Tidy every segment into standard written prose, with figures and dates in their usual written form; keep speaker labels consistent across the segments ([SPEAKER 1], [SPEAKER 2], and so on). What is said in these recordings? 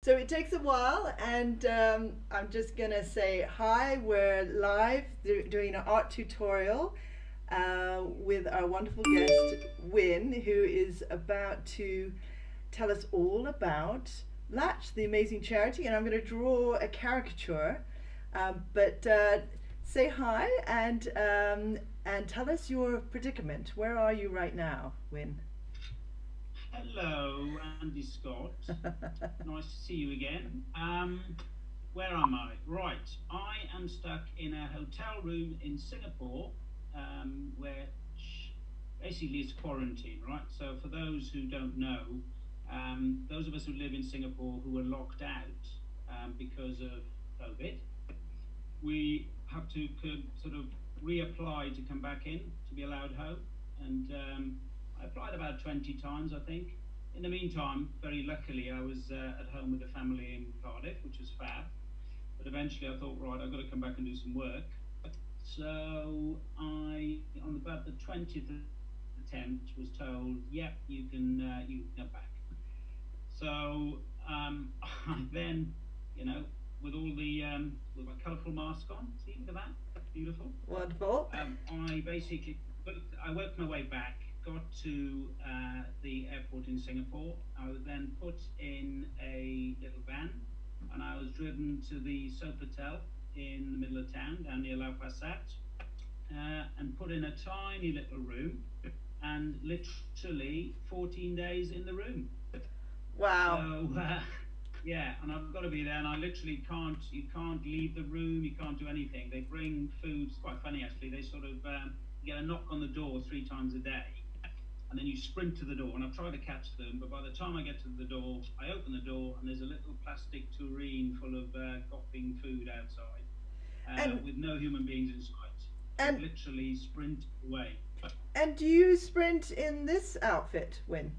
[SPEAKER 1] So it takes a while, and I'm just gonna say hi. We're live doing an art tutorial with our wonderful guest Wyn, who is about to tell us all about LATCH, the amazing charity. And I'm going to draw a caricature, but say hi and tell us your predicament. Where are you right now, Wyn?
[SPEAKER 2] Hello, Andy Scott. Nice to see you again. Where am I? Right, I am stuck in a hotel room in Singapore, where basically it's quarantine, right? So for those who don't know, those of us who live in Singapore who are locked out because of COVID, we have to sort of reapply to come back in to be allowed home. And I applied about 20 times, I think. In the meantime, very luckily, I was at home with the family in Cardiff, which was fab. But eventually I thought, right, I've got to come back and do some work. So on about the 20th attempt, was told, yep, you can come back. So I then, with all the with my colourful mask on, see, look at that, beautiful.
[SPEAKER 1] Wonderful.
[SPEAKER 2] I basically I worked my way back, got to the airport in Singapore. I was then put in a little van, and I was driven to the Sofitel in the middle of town, down near Lau Pa Sat, and put in a tiny little room, and literally 14 days in the room.
[SPEAKER 1] Wow.
[SPEAKER 2] So yeah, and I've got to be there, and I literally can't. You can't leave the room. You can't do anything. They bring food. It's quite funny actually. They sort of you get a knock on the door 3 times a day, and then you sprint to the door. And I've tried to catch them, but by the time I get to the door, I open the door, and there's a little plastic tureen full of gulping food outside,
[SPEAKER 1] And
[SPEAKER 2] with no human beings in sight. So
[SPEAKER 1] and
[SPEAKER 2] literally sprint away.
[SPEAKER 1] and do you sprint in this outfit, Wyn?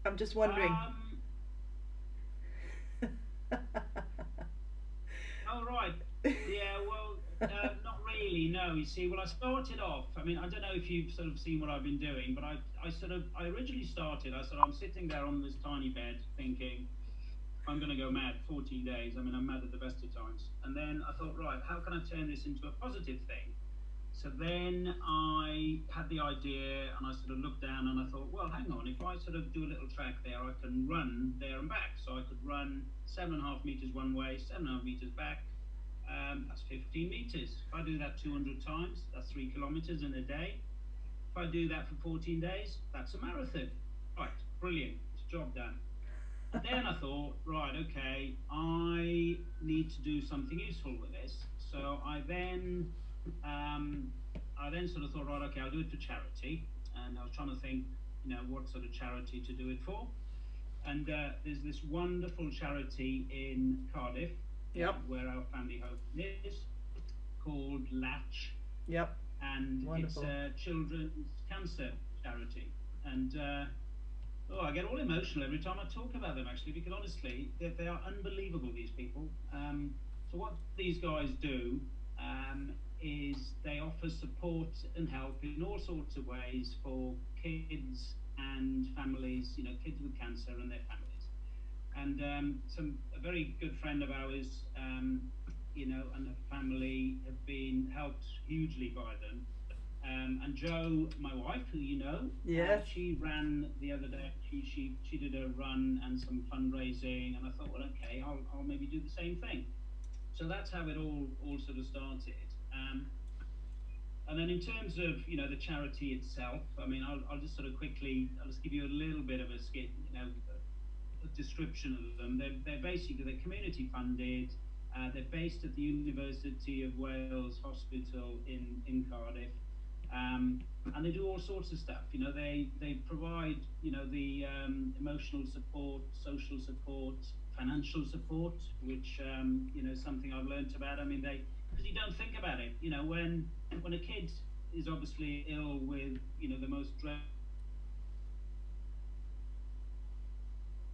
[SPEAKER 1] I'm just wondering.
[SPEAKER 2] Um, Oh, right. Yeah, well, not really, no. You see, well, I started off, I mean, I don't know if you've sort of seen what I've been doing, but I originally started, I'm sitting there on this tiny bed thinking, I'm going to go mad 14 days. I mean, I'm mad at the best of times. And then I thought, right, how can I turn this into a positive thing? So then I had the idea, and I sort of looked down and I thought, well, hang on, if I sort of do a little track there, I can run there and back. So I could run 7.5 meters one way, 7.5 meters back. That's 15 meters. If I do that 200 times, that's 3 kilometers in a day. If I do that for 14 days, that's a marathon. Right, brilliant, it's job done. And then I thought, right, okay, I need to do something useful with this. So I then sort of thought, right, okay, I'll do it for charity. And I was trying to think, what sort of charity to do it for. And there's this wonderful charity in Cardiff,
[SPEAKER 1] Yep.
[SPEAKER 2] where our family home is, called LATCH,
[SPEAKER 1] Yep.
[SPEAKER 2] and it's
[SPEAKER 1] Wonderful.
[SPEAKER 2] a children's cancer charity. And oh, I get all emotional every time I talk about them, actually, because honestly, they are unbelievable, these people. So what these guys do is they offer support and help in all sorts of ways for kids and families, kids with cancer and their families. And a very good friend of ours, and her family have been helped hugely by them. And Jo, my wife, who
[SPEAKER 1] Yes.
[SPEAKER 2] she ran the other day. She did a run and some fundraising, and I thought, well, okay, I'll maybe do the same thing. So that's how it all sort of started. Um, and then in terms of the charity itself, I mean, I'll just sort of quickly, I'll just give you a little bit of a skit, a description of them. They're basically they're community funded. They're based at the University of Wales Hospital in Cardiff, and they do all sorts of stuff. They provide the emotional support, social support, financial support, which is something I've learnt about. I mean, because you don't think about it. When a kid is obviously ill with the most dreadful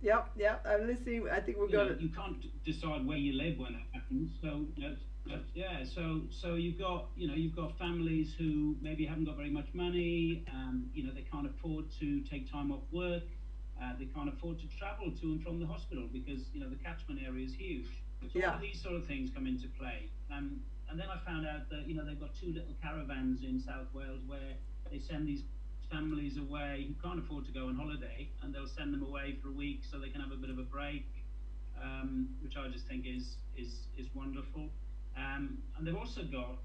[SPEAKER 1] Yep. Yep. I'm listening. I think we're gonna.
[SPEAKER 2] you can't decide where you live when that happens. So yeah, so you've got families who maybe haven't got very much money. They can't afford to take time off work. they can't afford to travel to and from the hospital because the catchment area is huge. So all
[SPEAKER 1] Yeah.
[SPEAKER 2] of these sort of things come into play. And then I found out that they've got two little caravans in South Wales where they send these families away who can't afford to go on holiday, and they'll send them away for a week so they can have a bit of a break, which I just think is wonderful. And they've also got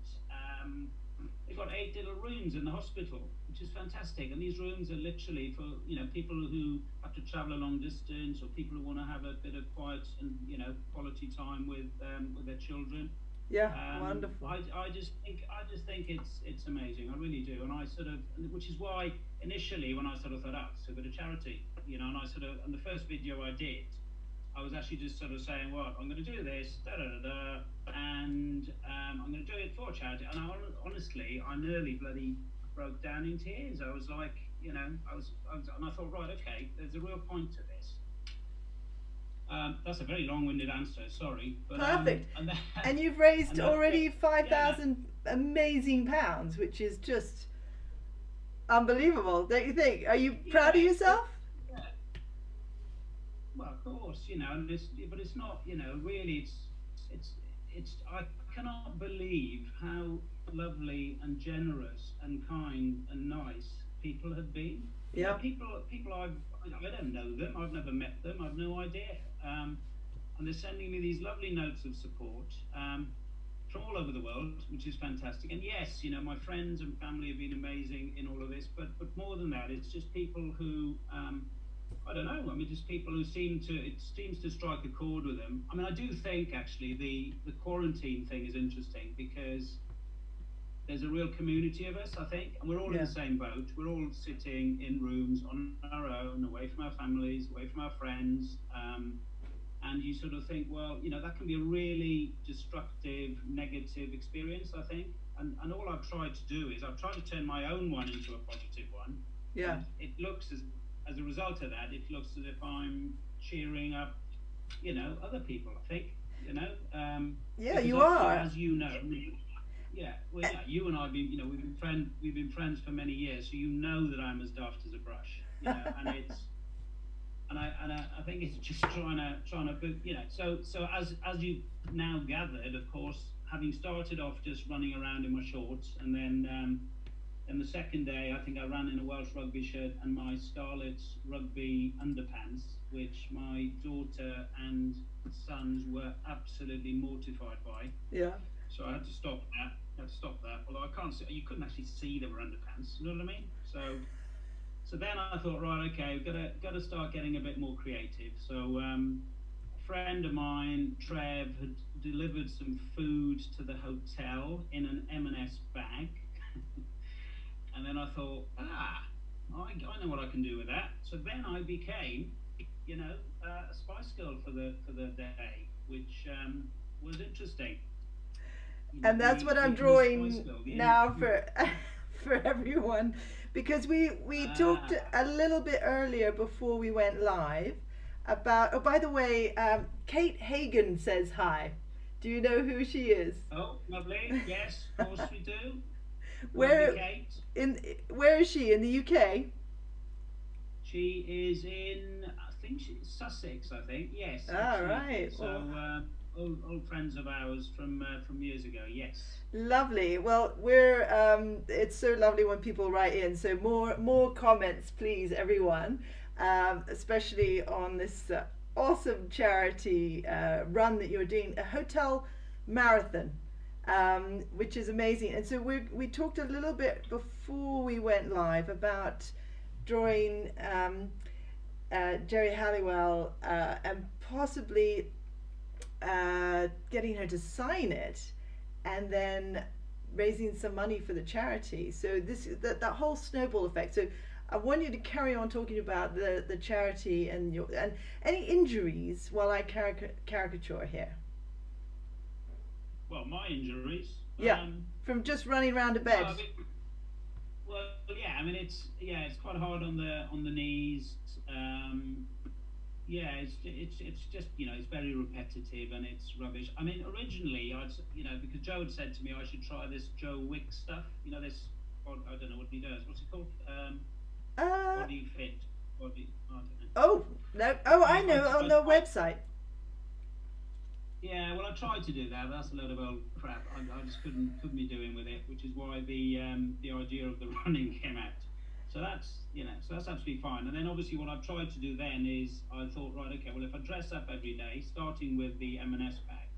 [SPEAKER 2] they've got 8 little rooms in the hospital, which is fantastic. And these rooms are literally for people who have to travel a long distance, or people who want to have a bit of quiet and quality time with their children.
[SPEAKER 1] Yeah, wonderful.
[SPEAKER 2] I just think it's amazing. I really do. And I sort of, which is why initially when I sort of thought, it's a bit of charity, and I sort of, and the first video I did, I was actually just sort of saying, well, I'm going to do this, and I'm going to do it for charity. And honestly, I nearly bloody broke down in tears. I was like, and I thought, right, okay, there's a real point to this. That's a very long-winded answer, sorry. But,
[SPEAKER 1] perfect. And you've raised already 5,000 amazing pounds, which is just unbelievable, don't you think? Are you proud of yourself?
[SPEAKER 2] Yeah. Well, of course, and but it's not, really, it's. I cannot believe how lovely and generous and kind and nice people have been.
[SPEAKER 1] Yeah.
[SPEAKER 2] People I don't know them. I've never met them. I've no idea. And they're sending me these lovely notes of support from all over the world, which is fantastic. And yes, my friends and family have been amazing in all of this. But more than that, it's just people who I don't know. I mean, just people who it seems to strike a chord with them. I mean, I do think actually the quarantine thing is interesting because there's a real community of us, I think, and we're all in the same boat. We're all sitting in rooms on our own, away from our families, away from our friends, and you sort of think, well, that can be a really destructive, negative experience, I think. And all I've tried to do is I've tried to turn my own one into a positive one.
[SPEAKER 1] Yeah.
[SPEAKER 2] And it looks as a result of that, it looks as if I'm cheering up, other people, I think,
[SPEAKER 1] Yeah, you are.
[SPEAKER 2] As you know. Yeah, well, you and I, we've been friends for many years, so that I'm as daft as a brush, and it's, and I think it's just trying to, so as you now gathered, of course, having started off just running around in my shorts, and then the second day, I think I ran in a Welsh rugby shirt and my Scarlet's rugby underpants, which my daughter and sons were absolutely mortified by.
[SPEAKER 1] Yeah.
[SPEAKER 2] So I had to stop that. Although I can't see, you couldn't actually see they were underpants. You know what I mean? So then I thought, right, okay, we've got to start getting a bit more creative. So a friend of mine, Trev, had delivered some food to the hotel in an M&S bag, and then I thought, I know what I can do with that. So then I became, a Spice Girl for the day, which was interesting.
[SPEAKER 1] And that's what I'm drawing now for everyone, because we talked a little bit earlier before we went live about. Oh, by the way, Kate Hagen says hi. Do you know who she is?
[SPEAKER 2] Oh, lovely. Yes, of course we do.
[SPEAKER 1] Where
[SPEAKER 2] Kate.
[SPEAKER 1] Where is she in the UK?
[SPEAKER 2] She is in, I think she's Sussex. I think yes.
[SPEAKER 1] Ah, right.
[SPEAKER 2] So. Old friends of ours from years ago, yes.
[SPEAKER 1] Lovely. Well, we're it's so lovely when people write in. So more comments, please, everyone, especially on this awesome charity run that you're doing, a hotel marathon, which is amazing. And so we talked a little bit before we went live about drawing Jerry Halliwell and possibly getting her to sign it and then raising some money for the charity. So that whole snowball effect. So I want you to carry on talking about the charity and any injuries while I caricature here.
[SPEAKER 2] Well, my injuries.
[SPEAKER 1] Yeah, from just running around a bed.
[SPEAKER 2] It's quite hard on the knees. It's just it's very repetitive and it's rubbish. I mean, originally because Joe had said to me I should try this Joe Wick stuff. This I don't know what he does. What's it called? Body Fit. body. I don't know.
[SPEAKER 1] Oh, no. Oh, I
[SPEAKER 2] I,
[SPEAKER 1] know, on
[SPEAKER 2] I,
[SPEAKER 1] the
[SPEAKER 2] I,
[SPEAKER 1] website.
[SPEAKER 2] yeah, well, I tried to do that. That's a load of old crap. I just couldn't be doing with it, which is why the idea of the running came out. So that's so that's absolutely fine. And then obviously what I've tried to do then is I thought, right, okay, well if I dress up every day, starting with the M&S bag,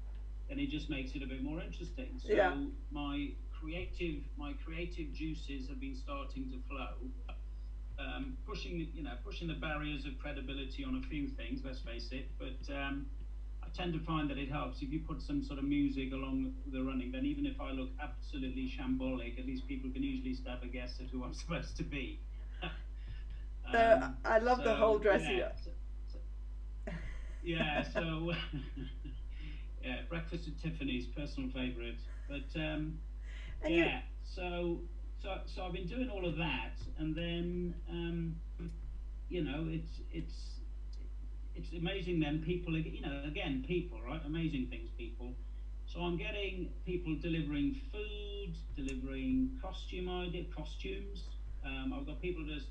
[SPEAKER 2] then it just makes it a bit more interesting.
[SPEAKER 1] Yeah.
[SPEAKER 2] So my creative juices have been starting to flow, pushing the barriers of credibility on a few things. Let's face it, but I tend to find that it helps if you put some sort of music along the running. Then even if I look absolutely shambolic, at least people can usually stab a guess at who I'm supposed to be.
[SPEAKER 1] So I love the whole dressing
[SPEAKER 2] yeah,
[SPEAKER 1] up.
[SPEAKER 2] yeah, so yeah, breakfast at Tiffany's, personal favourite. But
[SPEAKER 1] And you,
[SPEAKER 2] yeah, so I've been doing all of that, and then you know, it's amazing. Then people, again, people, right? Amazing things, people. So I'm getting people delivering food, delivering costumes. I've got people just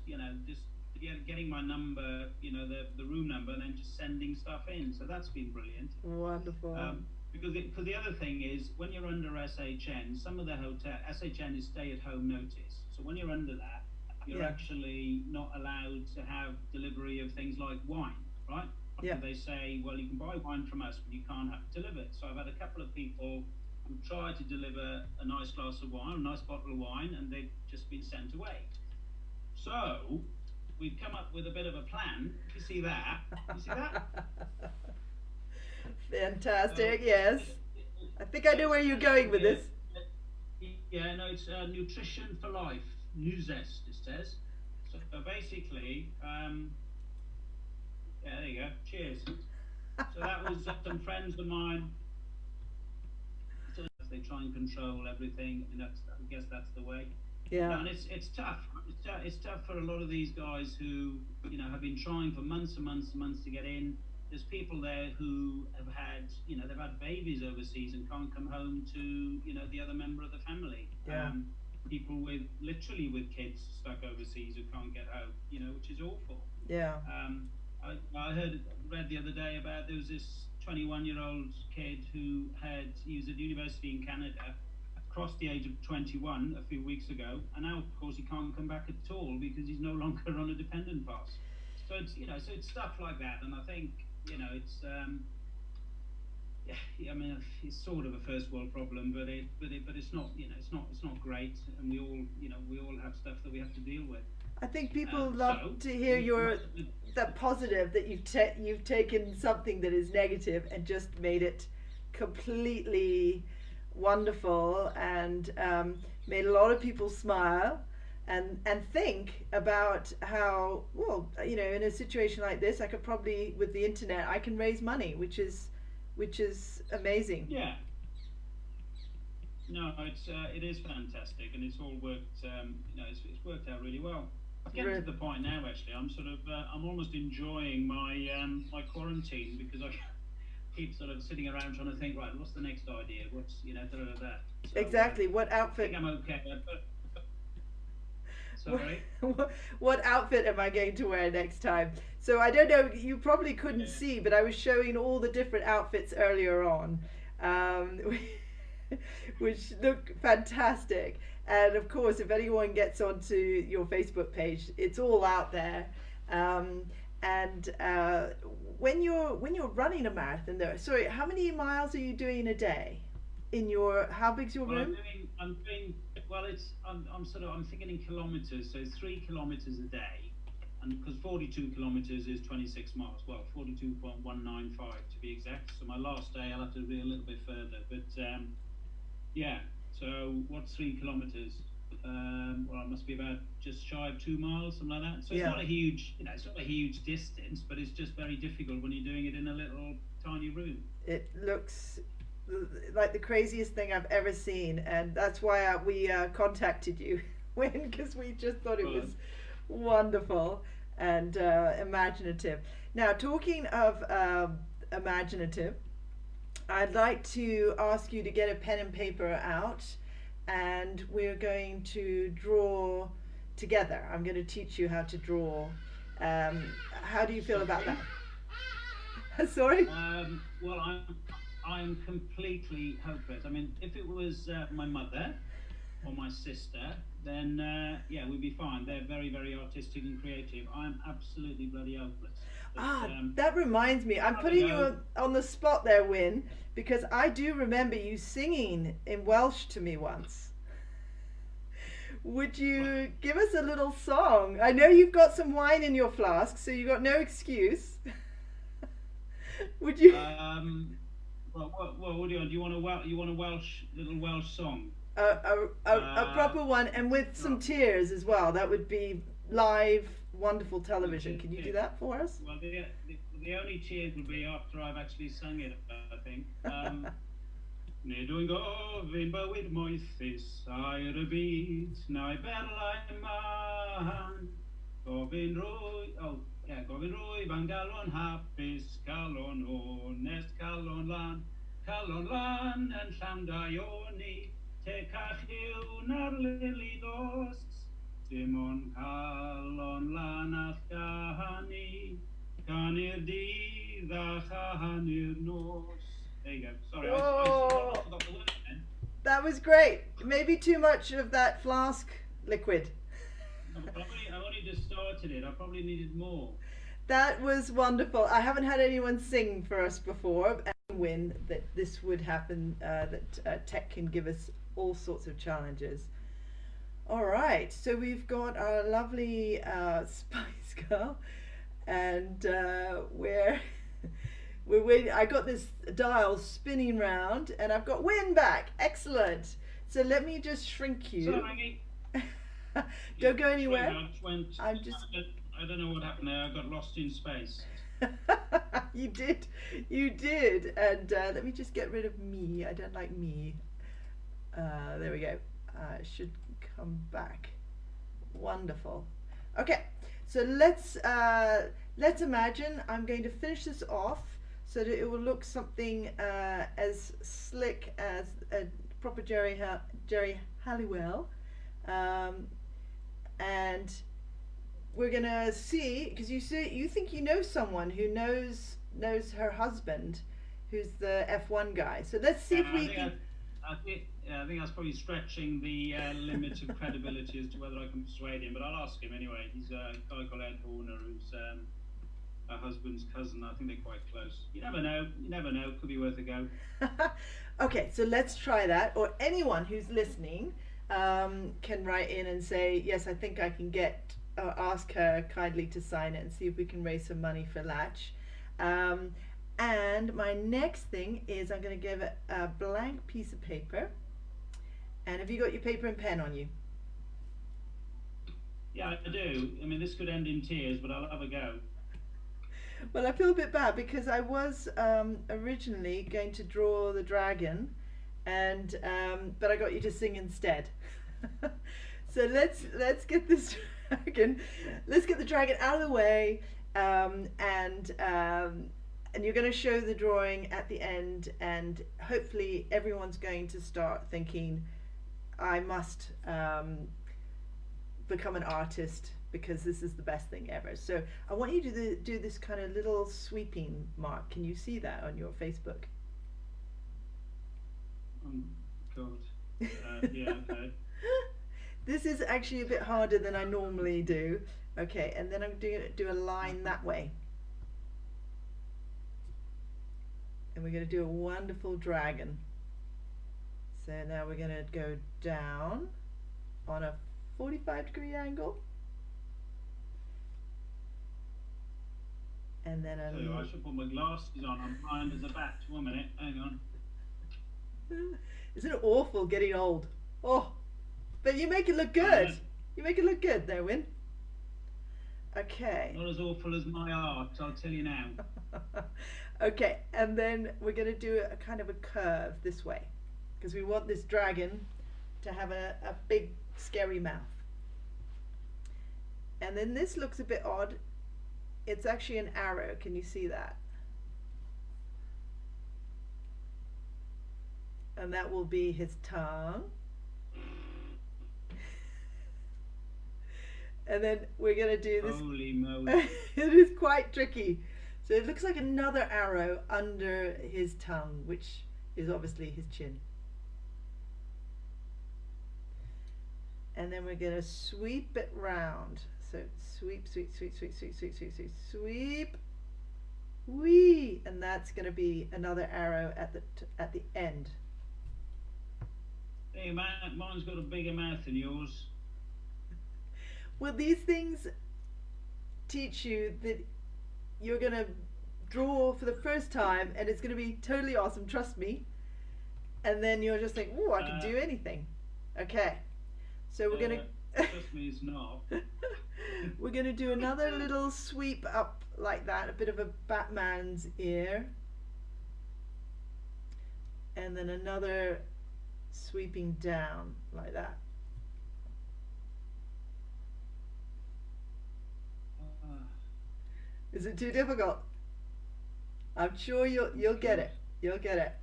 [SPEAKER 2] getting my number, the room number, and then just sending stuff in. So that's been brilliant.
[SPEAKER 1] wonderful.
[SPEAKER 2] Because the other thing is when you're under SHN, some of the SHN is stay at home notice. So when you're under that, you're
[SPEAKER 1] Yeah.
[SPEAKER 2] actually not allowed to have delivery of things like wine, right?
[SPEAKER 1] Yeah.
[SPEAKER 2] So they say, well, you can buy wine from us, but you can't have it delivered. So I've had a couple of people who tried to deliver a nice glass of wine, a nice bottle of wine, and they've just been sent away. So we've come up with a bit of a plan. You see that? You see that?
[SPEAKER 1] Fantastic.
[SPEAKER 2] So
[SPEAKER 1] Yes. I think I know where you're going with this.
[SPEAKER 2] yeah, no, it's nutrition for life. Nuzest, it says. So basically, yeah, there you go. Cheers. So that was some friends of mine. So they try and control everything, and I guess that's the way. No,
[SPEAKER 1] Yeah.
[SPEAKER 2] and it's tough. It's tough for a lot of these guys who have been trying for months and months and months to get in. There's people there who have had they've had babies overseas and can't come home to the other member of the family.
[SPEAKER 1] Yeah.
[SPEAKER 2] People literally with kids stuck overseas who can't get home. Which is awful.
[SPEAKER 1] Yeah.
[SPEAKER 2] I read the other day about there was this 21-year-old kid he was at university in Canada, crossed the age of 21 a few weeks ago, and now of course he can't come back at all because he's no longer on a dependent pass. So it's stuff like that, and I think it's yeah, I mean it's sort of a first world problem, but it's not it's not great, and we all have stuff that we have to deal with.
[SPEAKER 1] I think people love
[SPEAKER 2] So
[SPEAKER 1] to hear
[SPEAKER 2] we-
[SPEAKER 1] that positive, that you've taken something that is negative and just made it completely wonderful, and made a lot of people smile and think about how, well, in a situation like this, I could probably, with the internet, I can raise money, which is amazing.
[SPEAKER 2] Yeah. No, it is fantastic, and it's all worked. It's worked out really well. It's getting to the point now. Actually, I'm sort of I'm almost enjoying my quarantine because I keep sort of sitting around trying to think. Right, what's the next idea? What's that. So,
[SPEAKER 1] Exactly. What
[SPEAKER 2] I
[SPEAKER 1] outfit?
[SPEAKER 2] think I'm okay. Sorry.
[SPEAKER 1] What outfit am I going to wear next time? So I don't know, you probably couldn't
[SPEAKER 2] Yeah.
[SPEAKER 1] see, but I was showing all the different outfits earlier on, which look fantastic. And of course, if anyone gets onto your Facebook page, it's all out there. And when you're running a marathon, though, sorry, how many miles are you doing a day? How big's your
[SPEAKER 2] Well,
[SPEAKER 1] room?
[SPEAKER 2] I'm doing. Well, I'm thinking in kilometres. So 3 kilometres a day, and because 42 kilometres is 26 miles. Well, 42.195 to be exact. So my last day, I'll have to be a little bit further. But yeah. So what's 3 kilometres? Well, it must be about just shy of 2 miles, something like that. So it's
[SPEAKER 1] Yeah.
[SPEAKER 2] not a huge, it's not a huge distance, but it's just very difficult when you're doing it in a little tiny room.
[SPEAKER 1] It looks like the craziest thing I've ever seen, and that's why we contacted you, because we just thought it was wonderful and imaginative. Now, talking of imaginative, I'd like to ask you to get a pen and paper out, and we're going to draw together. I'm going to teach you how to draw, How do you feel about
[SPEAKER 2] Sorry.
[SPEAKER 1] that? Sorry?
[SPEAKER 2] Well, I'm completely hopeless. I mean, if it was my mother or my sister, then yeah, we'd be fine. They're very, very artistic and creative. I'm absolutely bloody hopeless. But
[SPEAKER 1] Ah, that reminds me. I'm
[SPEAKER 2] I'll have a
[SPEAKER 1] putting you
[SPEAKER 2] go.
[SPEAKER 1] on the spot there, Wyn, because I do remember you singing in Welsh to me once. Would you give us a little song? I know you've got some wine in your flask, so you've got no excuse. Would you?
[SPEAKER 2] Well, what do you want? You want a Welsh little Welsh song?
[SPEAKER 1] A
[SPEAKER 2] Uh,
[SPEAKER 1] proper one and with some
[SPEAKER 2] right.
[SPEAKER 1] tears as well. That would be live, wonderful
[SPEAKER 2] With
[SPEAKER 1] television. Can you do
[SPEAKER 2] tears.
[SPEAKER 1] that for us?
[SPEAKER 2] Well, the only tears will be after I've actually sung it. I think. Nid wy'n gofyn bywyd moethus a'r y byd, na'i berlau man. Gofyn rwy, oh, yeah, gofyn rwy fan galon hapus, galon onest, calon lan yn Llanddaioni, te cachiw na'r lili dos, dim ond calon lan a chani, canu'r dydd a chanu'r nos. There you go. Sorry,
[SPEAKER 1] Whoa,
[SPEAKER 2] I forgot the word then.
[SPEAKER 1] that was great. Maybe too much of that flask liquid.
[SPEAKER 2] No, but I've only just started it. I probably needed more.
[SPEAKER 1] That was wonderful. I haven't had anyone sing for us before. And Wyn, that this would happen, that tech can give us all sorts of challenges. All right, so we've got our lovely Spice Girl, and we're waiting. I got this dial spinning round, and I've got Wyn back. Excellent. So let me just shrink you.
[SPEAKER 2] So, Maggie,
[SPEAKER 1] Don't go
[SPEAKER 2] sorry,
[SPEAKER 1] anywhere.
[SPEAKER 2] I just went.
[SPEAKER 1] I'm just.
[SPEAKER 2] I don't know what happened there. I got lost in space.
[SPEAKER 1] You did, you did. And let me just get rid of me. I don't like me. There we go. Should come back. Wonderful. Okay, so let's imagine I'm going to finish this off so that it will look something as slick as a proper Jerry Halliwell, and we're gonna see, because you think you know someone who knows her husband, who's the F1 guy. So let's see if we can.
[SPEAKER 2] I think that's probably stretching the limit of credibility as to whether I can persuade him. But I'll ask him anyway. He's a guy called Ed Horner, who's her husband's cousin. I think they're quite close. You never know. You never know. Could be worth a go.
[SPEAKER 1] Okay, so let's try that. Or anyone who's listening can write in and say, yes, I think I can get. Ask her kindly to sign it and see if we can raise some money for LATCH. And my next thing is I'm going to give it a blank piece of paper. And have you got your paper and pen on you?
[SPEAKER 2] Yeah, I do. I mean, this could end in tears, but I'll have a go.
[SPEAKER 1] Well, I feel a bit bad because I was originally going to draw the dragon, and but I got you to sing instead. So let's get this dragon. Let's get the dragon out of the way, and you're going to show the drawing at the end, and hopefully everyone's going to start thinking, I must become an artist because this is the best thing ever. So I want you to do this kind of little sweeping mark. Can you see that on your Facebook?
[SPEAKER 2] God. Yeah, okay.
[SPEAKER 1] This is actually a bit harder than I normally do. Okay, and then I'm going to do a line that way. And we're going to do a wonderful dragon. So now we're going to go down on a 45-degree angle. And then
[SPEAKER 2] I should put my glasses on. I'm blind as a bat. 1 minute. Hang on.
[SPEAKER 1] Isn't it awful getting old? Oh, but you make it look good. You make it look good there, Wyn. Okay.
[SPEAKER 2] Not as awful as my art, I'll tell you now.
[SPEAKER 1] Okay, and then we're going to do a kind of a curve this way, because we want this dragon to have a big scary mouth. And then this looks a bit odd. It's actually an arrow. Can you see that? And that will be his tongue. And then we're going to do this.
[SPEAKER 2] Holy moly.
[SPEAKER 1] It is quite tricky. So it looks like another arrow under his tongue, which is obviously his chin. And then we're going to sweep it round. So sweep, sweep, sweep, sweep, sweep, sweep, sweep, sweep, sweep. Wee! And that's going to be another arrow at the end.
[SPEAKER 2] Hey, mine's got a bigger mouth than yours.
[SPEAKER 1] Well, these things teach you that you're going to draw for the first time and it's going to be totally awesome, trust me. And then you're just like, oh, I can do anything. Okay. So we're going to...
[SPEAKER 2] Trust me, it's not.
[SPEAKER 1] We're going to do another little sweep up like that, a bit of a Batman's ear. And then another sweeping down like that. Is it too difficult? I'm sure you'll get it. You'll get it.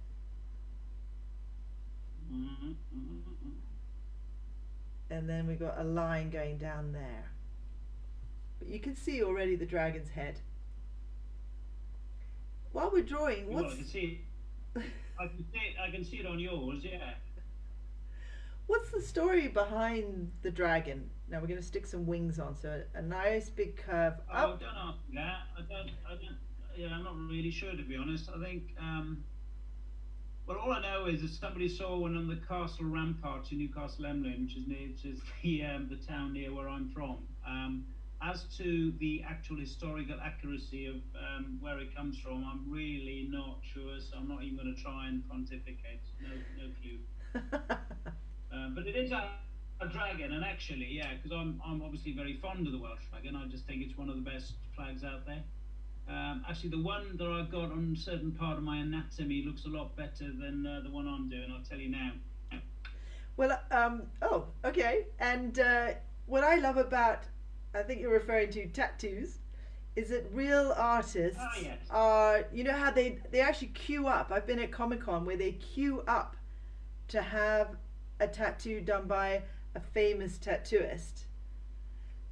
[SPEAKER 1] And then we've got a line going down there. But you can see already the dragon's head. While we're drawing,
[SPEAKER 2] Well, I can see it on yours, yeah.
[SPEAKER 1] What's the story behind the dragon? Now we're going to stick some wings on, so a nice big curve up.
[SPEAKER 2] Don't ask me that. I'm not really sure, to be honest. I think, well, all I know is that somebody saw one on the castle ramparts in Newcastle Emlyn, which is the town near where I'm from. As to the actual historical accuracy of where it comes from, I'm really not sure, so I'm not even going to try and pontificate. No clue. But it is a dragon, and actually, yeah, because I'm obviously very fond of the Welsh dragon. I just think it's one of the best flags out there. Actually, the one that I've got on a certain part of my anatomy looks a lot better than the one I'm doing. I'll tell you now.
[SPEAKER 1] Well, oh, okay. And what I love about, I think you're referring to tattoos, is that real artists are, you know how they actually queue up. I've been at Comic-Con where they queue up to have a tattoo done by a famous tattooist.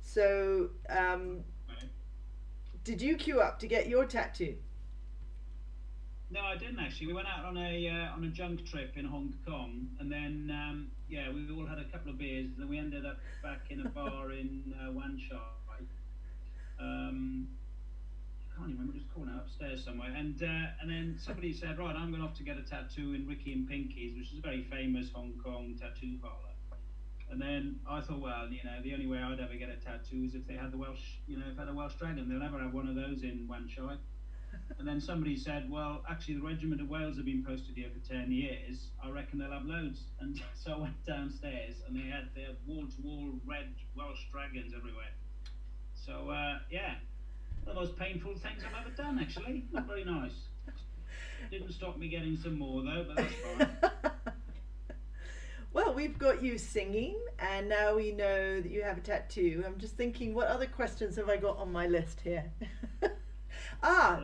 [SPEAKER 1] So, did you queue up to get your tattoo?
[SPEAKER 2] No, I didn't actually. We went out on a junk trip in Hong Kong, and then we all had a couple of beers, and then we ended up back in a bar in Wan Chai. I can't even remember, just calling out upstairs somewhere, and then somebody said, right, I'm going off to get a tattoo in Ricky and Pinky's, which is a very famous Hong Kong tattoo parlour. And then I thought, well, the only way I'd ever get a tattoo is if they had the Welsh, if they had a Welsh dragon. They'll never have one of those in Wan Chai. And then somebody said, well, actually, the Regiment of Wales have been posted here for 10 years. I reckon they'll have loads. And so I went downstairs, and they had wall-to-wall red Welsh dragons everywhere. So, one of those painful things I've ever done, actually. Not very nice. Didn't stop me getting some more, though, but that's fine.
[SPEAKER 1] Well, we've got you singing, and now we know that you have a tattoo. I'm just thinking, what other questions have I got on my list here?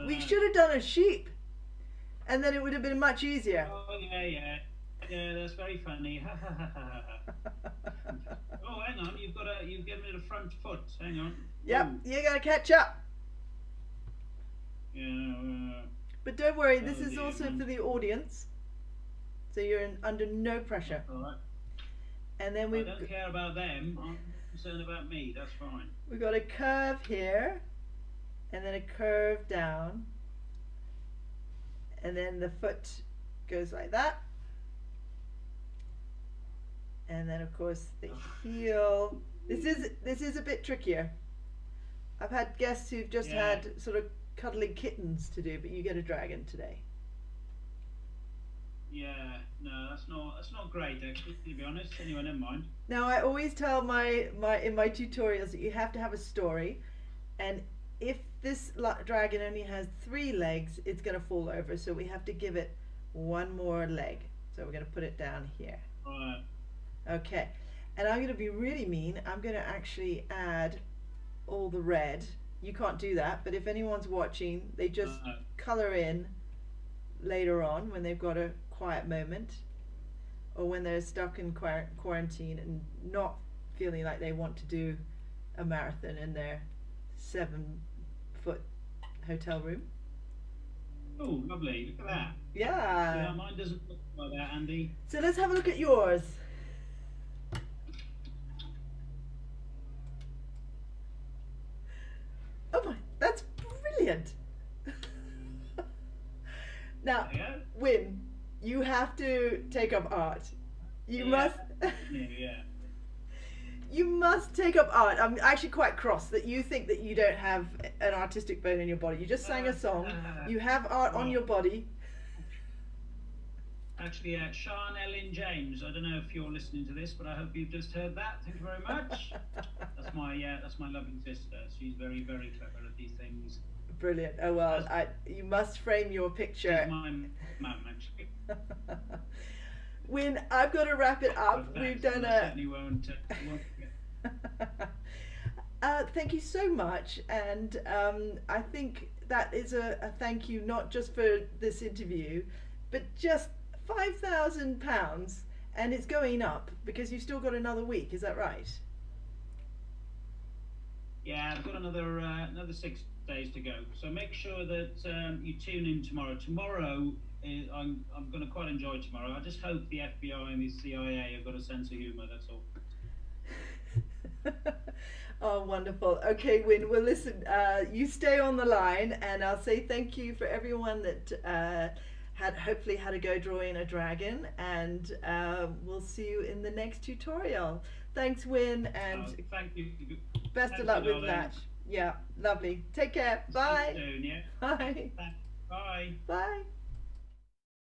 [SPEAKER 1] We should have done a sheep, and then it would have been much easier.
[SPEAKER 2] Oh, yeah, that's very funny. Oh, hang on, you've given it a front foot. Hang on.
[SPEAKER 1] Yep, you gotta catch up.
[SPEAKER 2] Yeah.
[SPEAKER 1] But don't worry, this is also for the audience, so you're under no pressure.
[SPEAKER 2] All right.
[SPEAKER 1] And then
[SPEAKER 2] I don't care about them. I'm concerned about me. That's fine.
[SPEAKER 1] We've got a curve here, and then a curve down, and then the foot goes like that, and then of course the heel. This is a bit trickier. I've had guests who've just had sort of cuddly kittens to do, but you get a dragon today.
[SPEAKER 2] Yeah, no, that's not great actually, to be honest. Anyway, never mind.
[SPEAKER 1] Now I always tell in my tutorials that you have to have a story, and if this dragon only has 3 legs, it's going to fall over, so we have to give it one more leg. So we're going to put it down here.
[SPEAKER 2] Right.
[SPEAKER 1] Okay, and I'm going to be really mean. I'm going to actually add all the red. You can't do that, but if anyone's watching, they just color in later on when they've got a quiet moment, or when they're stuck in quarantine and not feeling like they want to do a marathon in their 7-foot hotel room.
[SPEAKER 2] Oh, lovely. Look at that.
[SPEAKER 1] Yeah.
[SPEAKER 2] Yeah, mine doesn't look like that, Andy.
[SPEAKER 1] So let's have a look at yours. Oh my, that's brilliant. Now,
[SPEAKER 2] There you go.
[SPEAKER 1] Wyn, you have to take up art. You
[SPEAKER 2] Yeah.
[SPEAKER 1] must.
[SPEAKER 2] Yeah.
[SPEAKER 1] You must take up art. I'm actually quite cross that you think that you don't have an artistic bone in your body. You just sang a song. You have art on your body.
[SPEAKER 2] Actually, Sean Ellen James. I don't know if you're listening to this, but I hope you've just heard that. Thank you very much. That's my loving sister. She's very, very clever at these things.
[SPEAKER 1] Brilliant. Oh well, you must frame your picture.
[SPEAKER 2] She's my mum, actually.
[SPEAKER 1] Wyn, I've got to wrap it up. We've done
[SPEAKER 2] I certainly won't.
[SPEAKER 1] Thank you so much, and I think that is a thank you not just for this interview, but just £5,000, and it's going up because you've still got another week. Is that right?
[SPEAKER 2] Yeah, I've got another 6 days to go. So make sure that you tune in tomorrow. Tomorrow, I'm going to quite enjoy tomorrow. I just hope the FBI and the CIA have got a sense of humour. That's all.
[SPEAKER 1] Oh, wonderful. Okay, Wyn, well listen, you stay on the line, and I'll say thank you for everyone that hopefully had a go drawing a dragon, and we'll see you in the next tutorial. Thanks, Wyn, and
[SPEAKER 2] thank you.
[SPEAKER 1] Best of luck with LATCH. Yeah, lovely. Take care. Bye.
[SPEAKER 2] See you soon, yeah?
[SPEAKER 1] Bye.
[SPEAKER 2] Bye.
[SPEAKER 1] Bye.